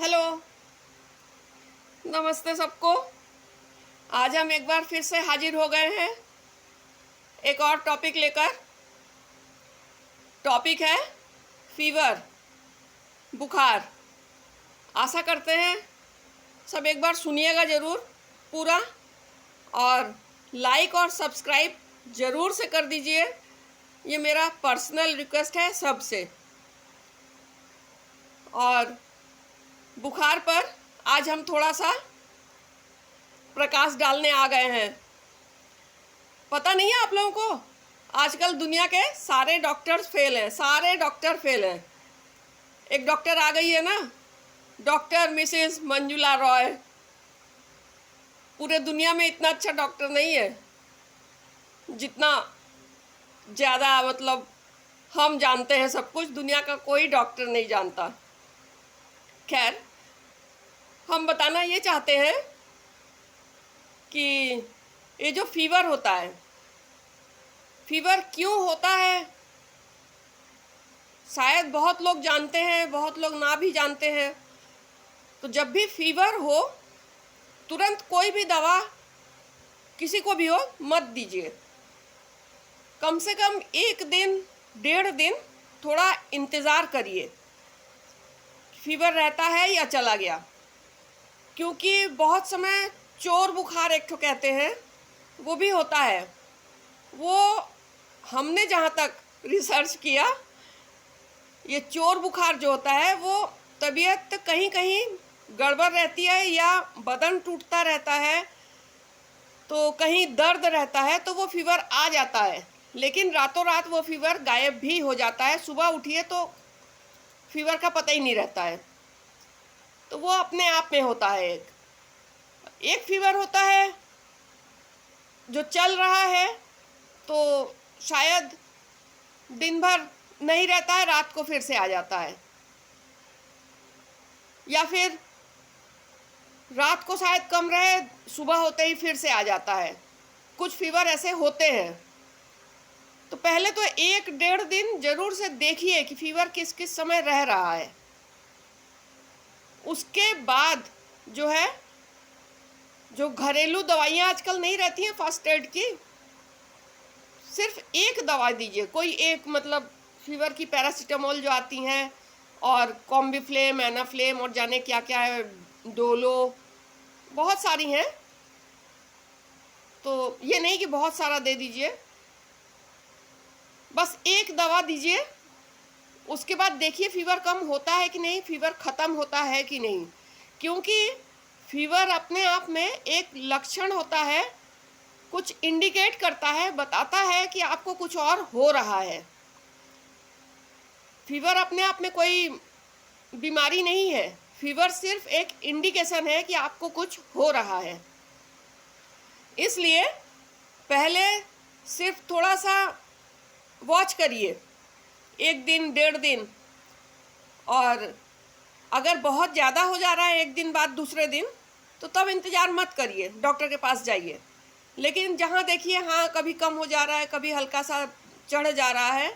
Hello, नमस्ते सबको। आज हम एक बार फिर से हाजिर हो गए हैं एक और टॉपिक लेकर। टॉपिक है फीवर, बुखार। आशा करते हैं सब एक बार सुनिएगा ज़रूर पूरा, और लाइक और सब्सक्राइब ज़रूर से कर दीजिए। ये मेरा पर्सनल रिक्वेस्ट है सबसे। और बुखार पर आज हम थोड़ा सा प्रकाश डालने आ गए हैं। पता नहीं है आप लोगों को, आजकल दुनिया के सारे डॉक्टर्स फेल हैं, सारे डॉक्टर फेल हैं। एक डॉक्टर आ गई है ना, डॉक्टर मिसेस मंजुला रॉय। पूरे दुनिया में इतना अच्छा डॉक्टर नहीं है जितना ज़्यादा मतलब हम जानते हैं सब कुछ। दुनिया का कोई डॉक्टर नहीं जानता। खैर, हम बताना ये चाहते हैं कि ये जो फीवर होता है, फीवर क्यों होता है, शायद बहुत लोग जानते हैं, बहुत लोग ना भी जानते हैं। तो जब भी फीवर हो, तुरंत कोई भी दवा किसी को भी हो मत दीजिए। कम से कम 1 दिन 1.5 दिन थोड़ा इंतज़ार करिए, फीवर रहता है या चला गया। क्योंकि बहुत समय चोर बुखार एक ठो कहते हैं, वो भी होता है। वो हमने जहाँ तक रिसर्च किया, ये चोर बुखार जो होता है वो तबीयत कहीं कहीं गड़बड़ रहती है, या बदन टूटता रहता है, तो कहीं दर्द रहता है, तो वो फीवर आ जाता है। लेकिन रातों रात वो फीवर गायब भी हो जाता है। सुबह उठिए तो फीवर का पता ही नहीं रहता है। तो वो अपने आप में होता है। एक फीवर होता है जो चल रहा है, तो शायद दिन भर नहीं रहता है, रात को फिर से आ जाता है, या फिर रात को शायद कम रहे, सुबह होते ही फिर से आ जाता है। कुछ फीवर ऐसे होते हैं। तो पहले तो 1-1.5 दिन जरूर से देखिए कि फीवर किस किस समय रह रहा है। उसके बाद जो है, जो घरेलू दवाइयाँ आजकल नहीं रहती हैं फर्स्ट एड की, सिर्फ एक दवा दीजिए। कोई एक, मतलब फीवर की पैरासीटामोल जो आती हैं, और कॉम्बिफ्लेम, एनाफ्लेम, और जाने क्या क्या है, डोलो, बहुत सारी हैं। तो ये नहीं कि बहुत सारा दे दीजिए, बस एक दवा दीजिए। उसके बाद देखिए फीवर कम होता है कि नहीं, फीवर ख़त्म होता है कि नहीं। क्योंकि फीवर अपने आप में एक लक्षण होता है, कुछ इंडिकेट करता है, बताता है कि आपको कुछ और हो रहा है। फीवर अपने आप में कोई बीमारी नहीं है। फीवर सिर्फ एक इंडिकेशन है कि आपको कुछ हो रहा है। इसलिए पहले सिर्फ थोड़ा सा वॉच करिए, 1 दिन 1.5 दिन। और अगर बहुत ज़्यादा हो जा रहा है 1 दिन बाद दूसरे दिन, तो तब इंतज़ार मत करिए, डॉक्टर के पास जाइए। लेकिन जहाँ देखिए हाँ कभी कम हो जा रहा है, कभी हल्का सा चढ़ जा रहा है,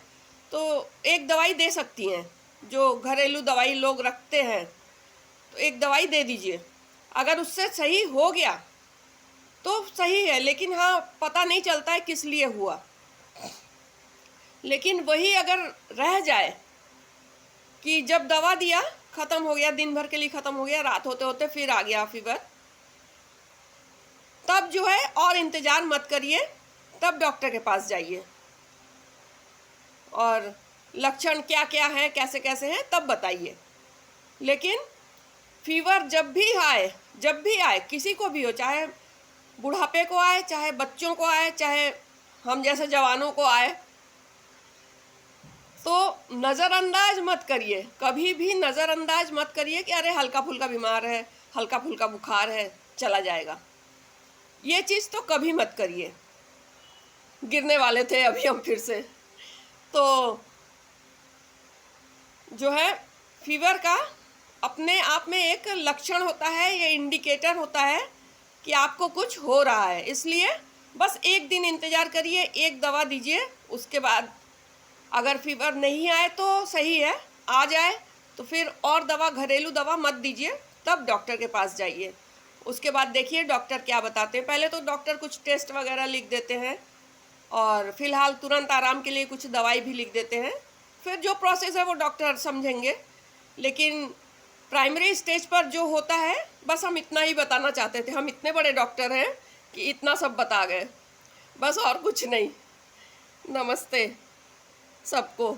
तो एक दवाई दे सकती हैं, जो घरेलू दवाई लोग रखते हैं, तो एक दवाई दे दीजिए। अगर उससे सही हो गया तो सही है, लेकिन हाँ पता नहीं चलता है किस लिए हुआ। लेकिन वही अगर रह जाए कि जब दवा दिया ख़त्म हो गया, दिन भर के लिए ख़त्म हो गया, रात होते होते फिर आ गया फीवर, तब जो है और इंतज़ार मत करिए, तब डॉक्टर के पास जाइए। और लक्षण क्या क्या हैं, कैसे कैसे हैं, तब बताइए। लेकिन फीवर जब भी आए, किसी को भी हो, चाहे बुढ़ापे को आए, चाहे बच्चों को आए, चाहे हम जैसे जवानों को आए, तो नज़रअंदाज मत करिए। कभी भी नज़रअंदाज मत करिए कि अरे हल्का फुल्का बीमार है, हल्का फुल्का बुखार है, चला जाएगा। ये चीज़ तो कभी मत करिए। गिरने वाले थे अभी हम फिर से। तो जो है फीवर का अपने आप में एक लक्षण होता है, ये इंडिकेटर होता है कि आपको कुछ हो रहा है। इसलिए बस 1 दिन इंतज़ार करिए, एक दवा दीजिए। उसके बाद अगर फीवर नहीं आए तो सही है, आ जाए तो फिर और दवा, घरेलू दवा मत दीजिए, तब डॉक्टर के पास जाइए। उसके बाद देखिए डॉक्टर क्या बताते हैं। पहले तो डॉक्टर कुछ टेस्ट वगैरह लिख देते हैं और फिलहाल तुरंत आराम के लिए कुछ दवाई भी लिख देते हैं। फिर जो प्रोसेस है वो डॉक्टर समझेंगे। लेकिन प्राइमरी स्टेज पर जो होता है, बस हम इतना ही बताना चाहते थे। हम इतने बड़े डॉक्टर हैं कि इतना सब बता गए, बस और कुछ नहीं। नमस्ते सबको।